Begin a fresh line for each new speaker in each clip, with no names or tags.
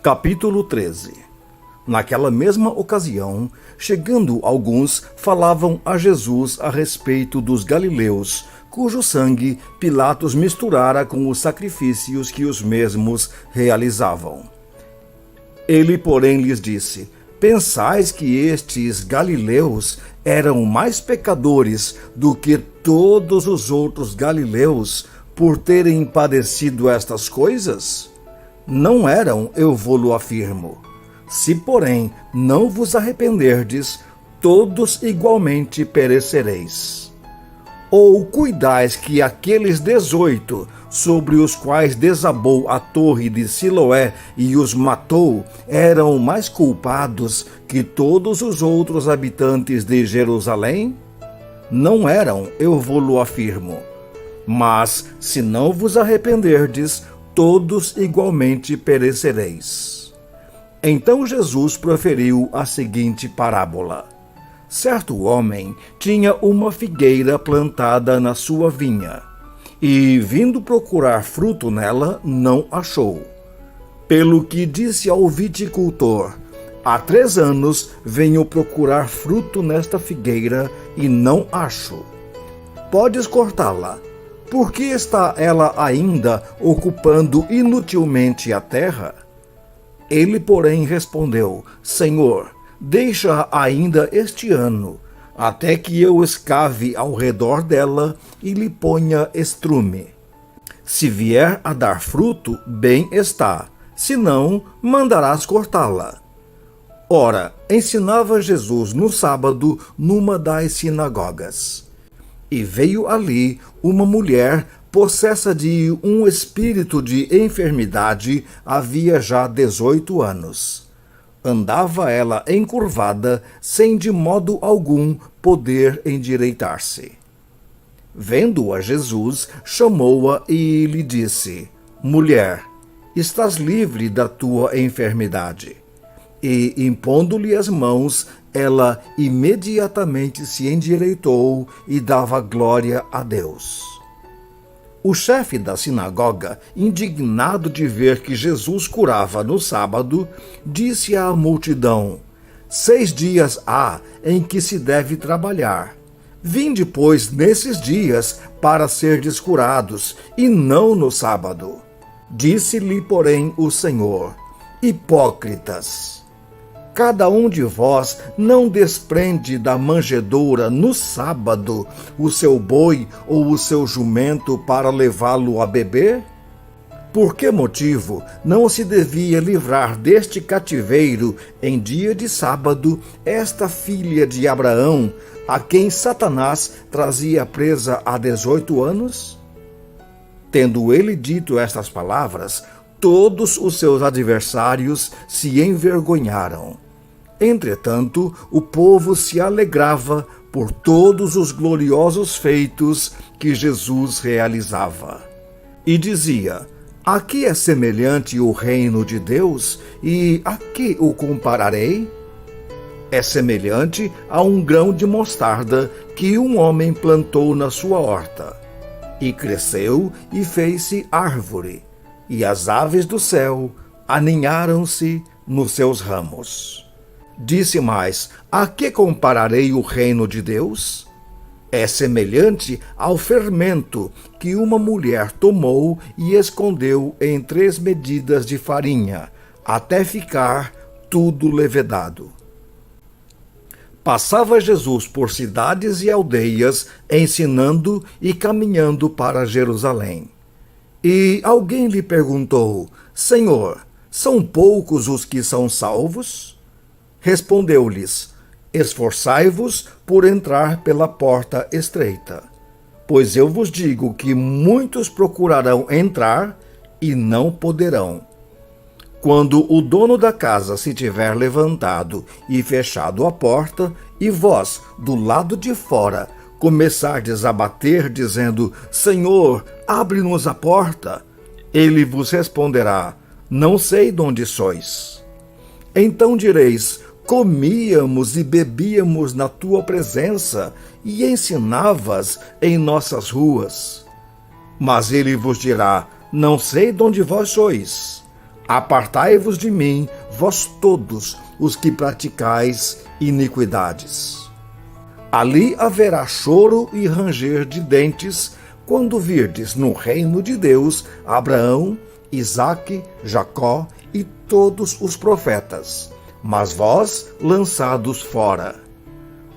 Capítulo 13. Naquela mesma ocasião, chegando alguns, falavam a Jesus a respeito dos galileus, cujo sangue Pilatos misturara com os sacrifícios que os mesmos realizavam. Ele, porém, lhes disse: Pensais que estes galileus eram mais pecadores do que todos os outros galileus por terem padecido estas coisas? Não eram, eu vou-lo afirmo. Se, porém, não vos arrependerdes, todos igualmente perecereis. Ou cuidais que aqueles 18, sobre os quais desabou a torre de Siloé e os matou, eram mais culpados que todos os outros habitantes de Jerusalém? Não eram, eu vou-lo afirmo. Mas, se não vos arrependerdes, todos igualmente perecereis. Então Jesus proferiu a seguinte parábola. Certo homem tinha uma figueira plantada na sua vinha, e, vindo procurar fruto nela, não achou. Pelo que disse ao viticultor: Há 3 anos venho procurar fruto nesta figueira e não acho. Podes cortá-la. Por que está ela ainda ocupando inutilmente a terra? Ele, porém, respondeu: Senhor, deixa ainda este ano, até que eu escave ao redor dela e lhe ponha estrume. Se vier a dar fruto, bem está, se não, mandarás cortá-la. Ora, ensinava Jesus no sábado numa das sinagogas. E veio ali uma mulher possessa de um espírito de enfermidade havia já 18 anos. Andava ela encurvada, sem de modo algum poder endireitar-se. Vendo-a Jesus, chamou-a e lhe disse: Mulher, estás livre da tua enfermidade. E, impondo-lhe as mãos, ela imediatamente se endireitou e dava glória a Deus. O chefe da sinagoga, indignado de ver que Jesus curava no sábado, disse à multidão: 6 dias há em que se deve trabalhar. Vinde, pois, nesses dias para serdes curados, e não no sábado. Disse-lhe, porém, o Senhor: Hipócritas! Cada um de vós não desprende da manjedoura no sábado o seu boi ou o seu jumento para levá-lo a beber? Por que motivo não se devia livrar deste cativeiro em dia de sábado esta filha de Abraão, a quem Satanás trazia presa há 18 anos? Tendo ele dito estas palavras, todos os seus adversários se envergonharam. Entretanto, o povo se alegrava por todos os gloriosos feitos que Jesus realizava. E dizia: A que é semelhante o reino de Deus, e a que o compararei? É semelhante a um grão de mostarda que um homem plantou na sua horta. E cresceu e fez-se árvore, e as aves do céu aninharam-se nos seus ramos. Disse mais: A que compararei o reino de Deus? É semelhante ao fermento que uma mulher tomou e escondeu em 3 medidas de farinha, até ficar tudo levedado. Passava Jesus por cidades e aldeias, ensinando e caminhando para Jerusalém. E alguém lhe perguntou: Senhor, são poucos os que são salvos? Respondeu-lhes: Esforçai-vos por entrar pela porta estreita, pois eu vos digo que muitos procurarão entrar e não poderão. Quando o dono da casa se tiver levantado e fechado a porta, e vós, do lado de fora, começardes a bater, dizendo: Senhor, abre-nos a porta, ele vos responderá: Não sei de onde sois. Então direis: Comíamos e bebíamos na tua presença e ensinavas em nossas ruas. Mas ele vos dirá: Não sei de onde vós sois. Apartai-vos de mim, vós todos os que praticais iniquidades. Ali haverá choro e ranger de dentes, quando virdes no reino de Deus Abraão, Isaque, Jacó e todos os profetas, mas vós lançados fora.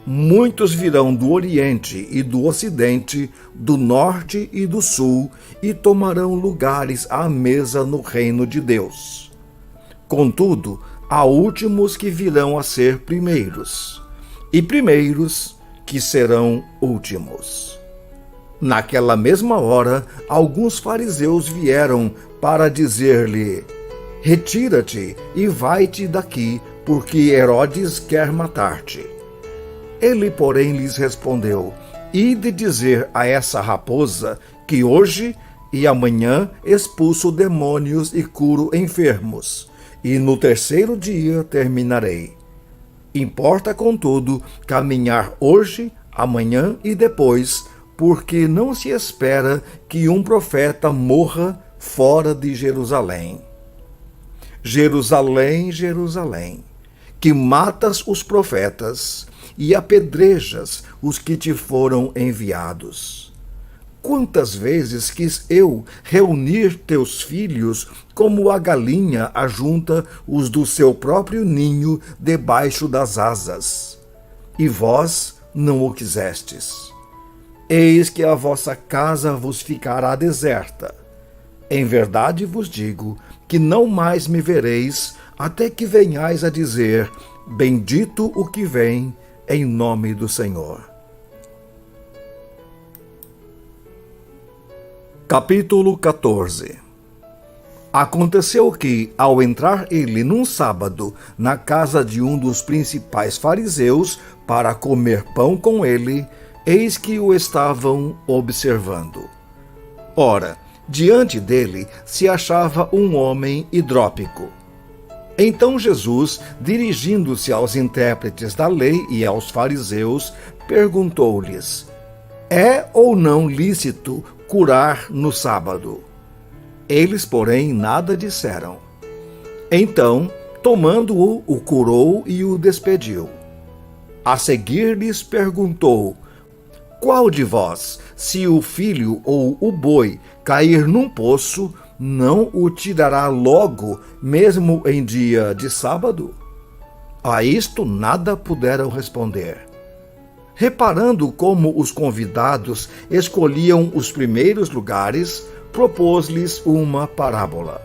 Muitos virão do Oriente e do Ocidente, do Norte e do Sul, e tomarão lugares à mesa no reino de Deus. Contudo, há últimos que virão a ser primeiros, e primeiros que serão últimos. Naquela mesma hora, alguns fariseus vieram para dizer-lhe: retira-te e vai-te daqui, porque Herodes quer matar-te. Ele, porém, lhes respondeu: ide dizer a essa raposa que hoje e amanhã expulso demônios e curo enfermos, e no terceiro dia terminarei. Importa, contudo, caminhar hoje, amanhã e depois, porque não se espera que um profeta morra fora de Jerusalém. Jerusalém, Jerusalém, que matas os profetas e apedrejas os que te foram enviados. Quantas vezes quis eu reunir teus filhos, como a galinha ajunta os do seu próprio ninho debaixo das asas, e vós não o quisestes. Eis que a vossa casa vos ficará deserta. Em verdade vos digo que não mais me vereis, até que venhais a dizer: bendito o que vem em nome do Senhor. Capítulo 14. Aconteceu que, ao entrar ele num sábado na casa de um dos principais fariseus para comer pão com ele, eis que o estavam observando. Ora, diante dele se achava um homem hidrópico. Então Jesus, dirigindo-se aos intérpretes da lei e aos fariseus, perguntou-lhes: é ou não lícito curar no sábado? Eles, porém, nada disseram. Então, tomando-o, o curou e o despediu. A seguir lhes perguntou: qual de vós, se o filho ou o boi cair num poço, não o tirará logo, mesmo em dia de sábado? A isto nada puderam responder. Reparando como os convidados escolhiam os primeiros lugares, propôs-lhes uma parábola.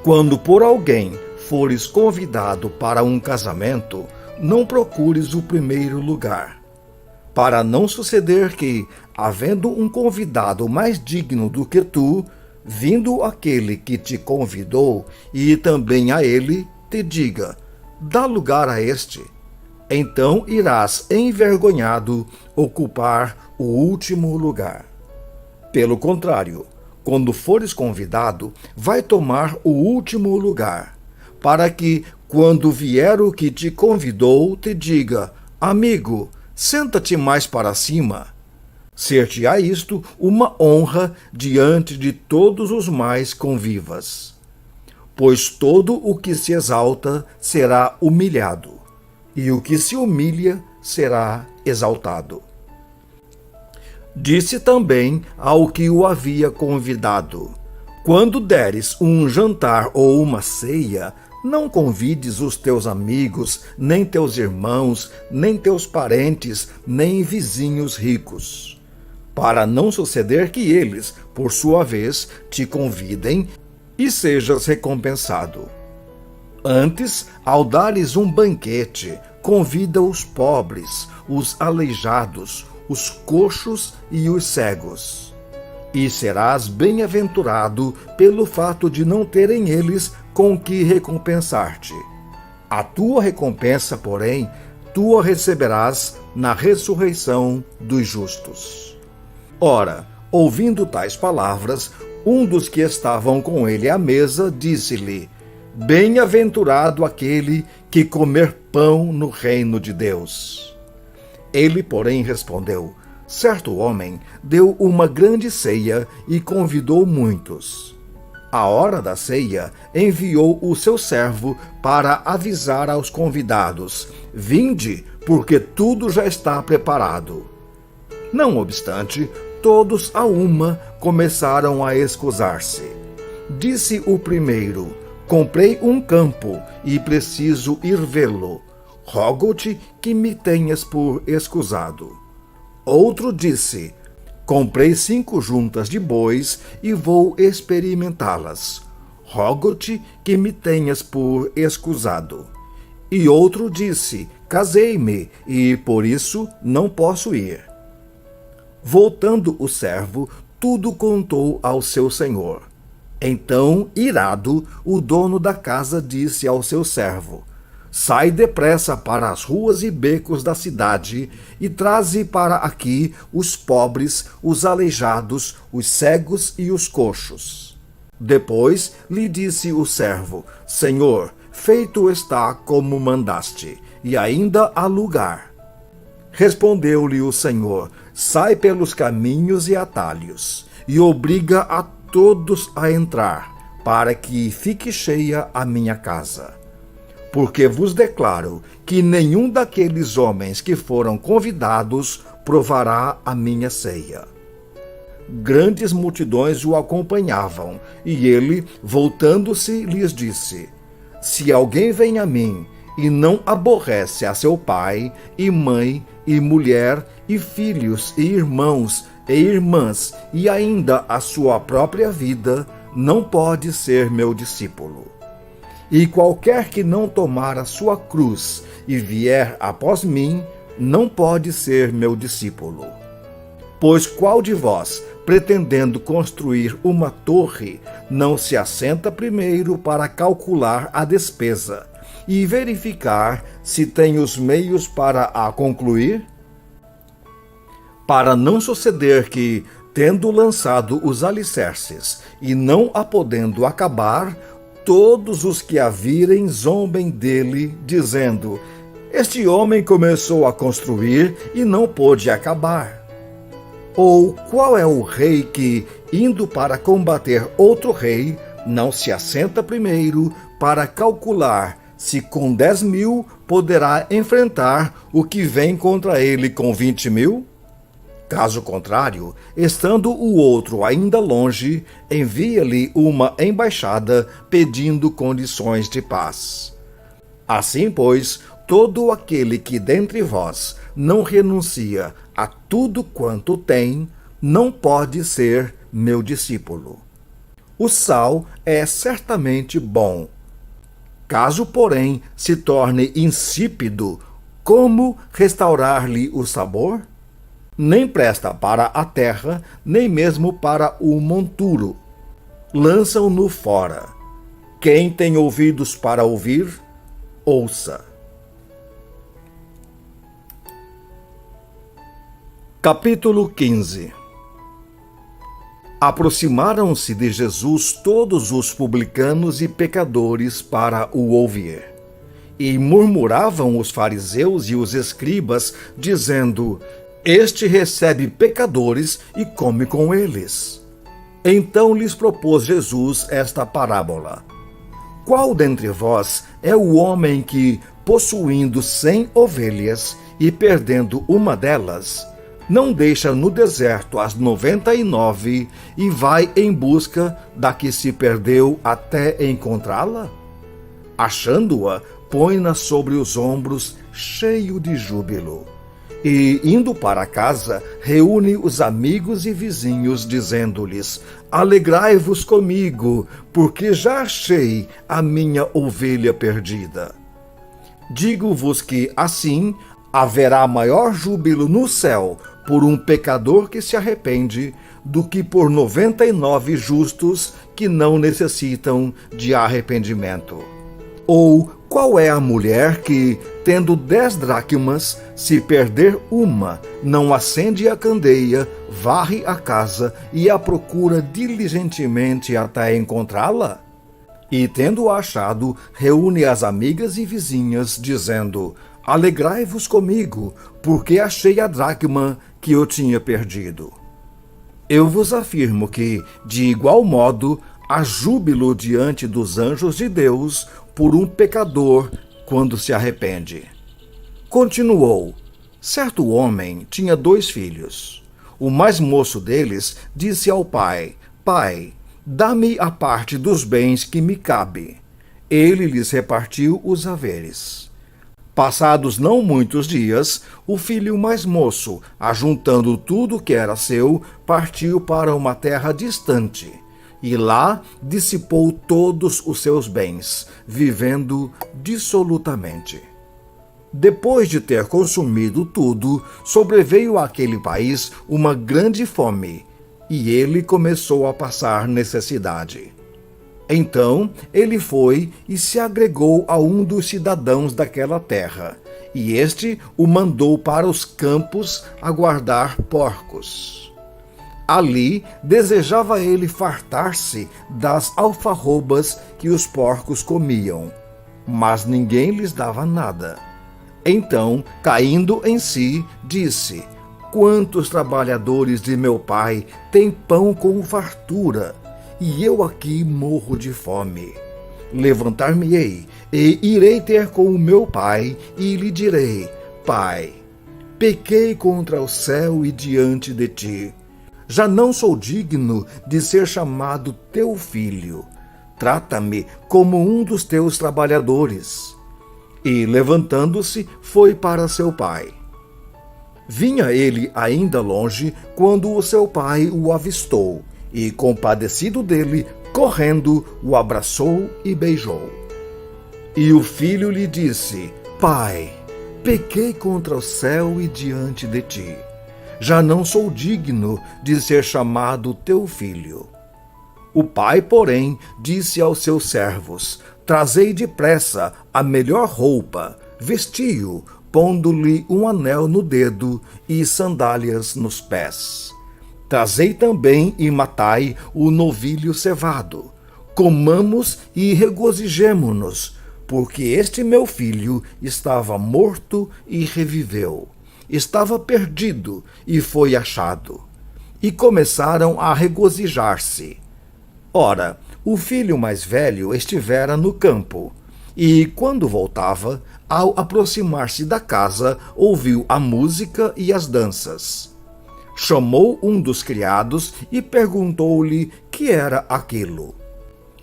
Quando por alguém fores convidado para um casamento, não procures o primeiro lugar, para não suceder que, havendo um convidado mais digno do que tu, vindo aquele que te convidou e também a ele, te diga: dá lugar a este. Então irás envergonhado ocupar o último lugar. Pelo contrário, quando fores convidado, vai tomar o último lugar, para que, quando vier o que te convidou, te diga: amigo, senta-te mais para cima. Ser-te-á isto uma honra diante de todos os mais convivas. Pois todo o que se exalta será humilhado, e o que se humilha será exaltado. Disse também ao que o havia convidado: quando deres um jantar ou uma ceia, não convides os teus amigos, nem teus irmãos, nem teus parentes, nem vizinhos ricos, para não suceder que eles, por sua vez, te convidem e sejas recompensado. Antes, ao dares um banquete, convida os pobres, os aleijados, os coxos e os cegos. E serás bem-aventurado pelo fato de não terem eles com que recompensar-te. A tua recompensa, porém, tu a receberás na ressurreição dos justos. Ora, ouvindo tais palavras, um dos que estavam com ele à mesa disse-lhe: bem-aventurado aquele que comer pão no reino de Deus. Ele, porém, respondeu: certo homem deu uma grande ceia e convidou muitos. À hora da ceia, enviou o seu servo para avisar aos convidados: vinde, porque tudo já está preparado. Não obstante, todos a uma começaram a escusar-se. Disse o primeiro: comprei um campo e preciso ir vê-lo. Rogo-te que me tenhas por escusado. Outro disse: comprei 5 juntas de bois e vou experimentá-las. Rogo-te que me tenhas por escusado. E outro disse: casei-me e por isso não posso ir. Voltando o servo, tudo contou ao seu senhor. Então, irado, o dono da casa disse ao seu servo: sai depressa para as ruas e becos da cidade e traze para aqui os pobres, os aleijados, os cegos e os coxos. Depois lhe disse o servo: Senhor, feito está como mandaste, e ainda há lugar. Respondeu-lhe o Senhor: sai pelos caminhos e atalhos, e obriga a todos a entrar, para que fique cheia a minha casa. Porque vos declaro que nenhum daqueles homens que foram convidados provará a minha ceia. Grandes multidões o acompanhavam, e ele, voltando-se, lhes disse: se alguém vem a mim e não aborrece a seu pai, e mãe, e mulher, e filhos, e irmãos, e irmãs, e ainda a sua própria vida, não pode ser meu discípulo. E qualquer que não tomar a sua cruz e vier após mim, não pode ser meu discípulo. Pois qual de vós, pretendendo construir uma torre, não se assenta primeiro para calcular a despesa e verificar se tem os meios para a concluir? Para não suceder que, tendo lançado os alicerces e não a podendo acabar, todos os que a virem zombem dele, dizendo: este homem começou a construir e não pôde acabar. Ou qual é o rei que, indo para combater outro rei, não se assenta primeiro para calcular se com 10.000 poderá enfrentar o que vem contra ele com 20.000? Caso contrário, estando o outro ainda longe, envia-lhe uma embaixada pedindo condições de paz. Assim, pois, todo aquele que dentre vós não renuncia a tudo quanto tem, não pode ser meu discípulo. O sal é certamente bom. Caso, porém, se torne insípido, como restaurar-lhe o sabor? Nem presta para a terra, nem mesmo para o monturo. Lançam-no fora. Quem tem ouvidos para ouvir, ouça. Capítulo 15. Aproximaram-se de Jesus todos os publicanos e pecadores para o ouvir. E murmuravam os fariseus e os escribas, dizendo: este recebe pecadores e come com eles. Então lhes propôs Jesus esta parábola: qual dentre vós é o homem que, possuindo 100 ovelhas e perdendo uma delas, não deixa no deserto as 99 e vai em busca da que se perdeu até encontrá-la? Achando-a, põe-na sobre os ombros, cheio de júbilo. E, indo para casa, reúne os amigos e vizinhos, dizendo-lhes: alegrai-vos comigo, porque já achei a minha ovelha perdida. Digo-vos que, assim, haverá maior júbilo no céu por um pecador que se arrepende do que por 99 justos que não necessitam de arrependimento. Ou qual é a mulher que, tendo 10 dracmas, se perder uma, não acende a candeia, varre a casa e a procura diligentemente até encontrá-la? E, tendo-a achado, reúne as amigas e vizinhas, dizendo: alegrai-vos comigo, porque achei a dracma que eu tinha perdido. Eu vos afirmo que, de igual modo, Há júbilo diante dos anjos de Deus por um pecador quando se arrepende. Continuou: certo homem tinha 2 filhos. O mais moço deles disse ao pai: Pai, dá-me a parte dos bens que me cabe. Ele lhes repartiu os haveres. Passados não muitos dias, o filho mais moço, ajuntando tudo que era seu, partiu para uma terra distante. E lá dissipou todos os seus bens, vivendo dissolutamente. Depois de ter consumido tudo, sobreveio àquele país uma grande fome, e ele começou a passar necessidade. Então ele foi e se agregou a um dos cidadãos daquela terra, e este o mandou para os campos a guardar porcos. Ali desejava ele fartar-se das alfarrobas que os porcos comiam, mas ninguém lhes dava nada. Então, caindo em si, disse: Quantos trabalhadores de meu pai têm pão com fartura, e eu aqui morro de fome. Levantar-me-ei e irei ter com o meu pai e lhe direi: Pai, pequei contra o céu e diante de ti. Já não sou digno de ser chamado teu filho. Trata-me como um dos teus trabalhadores. E, levantando-se, foi para seu pai. Vinha ele ainda longe quando o seu pai o avistou, e, compadecido dele, correndo, o abraçou e beijou. E o filho lhe disse: Pai, pequei contra o céu e diante de ti. Já não sou digno de ser chamado teu filho. O pai, porém, disse aos seus servos: Trazei depressa a melhor roupa, vesti-o, pondo-lhe um anel no dedo e sandálias nos pés. Trazei também e matai o novilho cevado. Comamos e regozijemo-nos, porque este meu filho estava morto e reviveu. Estava perdido e foi achado. E começaram a regozijar-se. Ora, o filho mais velho estivera no campo, e, quando voltava, ao aproximar-se da casa, ouviu a música e as danças. Chamou um dos criados e perguntou-lhe que era aquilo.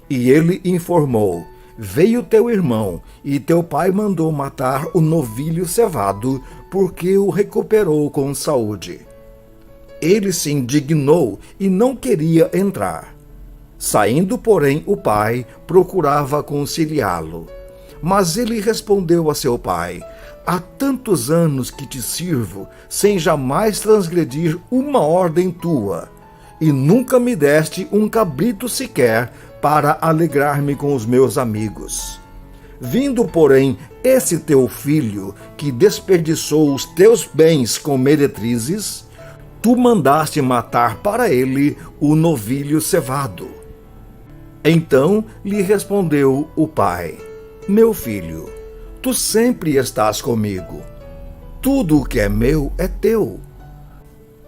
E ele informou: Veio teu irmão, e teu pai mandou matar o novilho cevado, porque o recuperou com saúde. Ele se indignou e não queria entrar. Saindo, porém, o pai procurava conciliá-lo. Mas ele respondeu a seu pai: Há tantos anos que te sirvo, sem jamais transgredir uma ordem tua, e nunca me deste um cabrito sequer para alegrar-me com os meus amigos. Vindo, porém, esse teu filho, que desperdiçou os teus bens com meretrizes, tu mandaste matar para ele o novilho cevado. Então lhe respondeu o pai: Meu filho, tu sempre estás comigo. Tudo o que é meu é teu.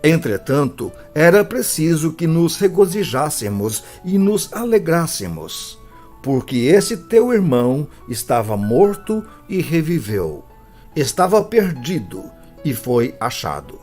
Entretanto, era preciso que nos regozijássemos e nos alegrássemos, porque esse teu irmão estava morto e reviveu, estava perdido e foi achado.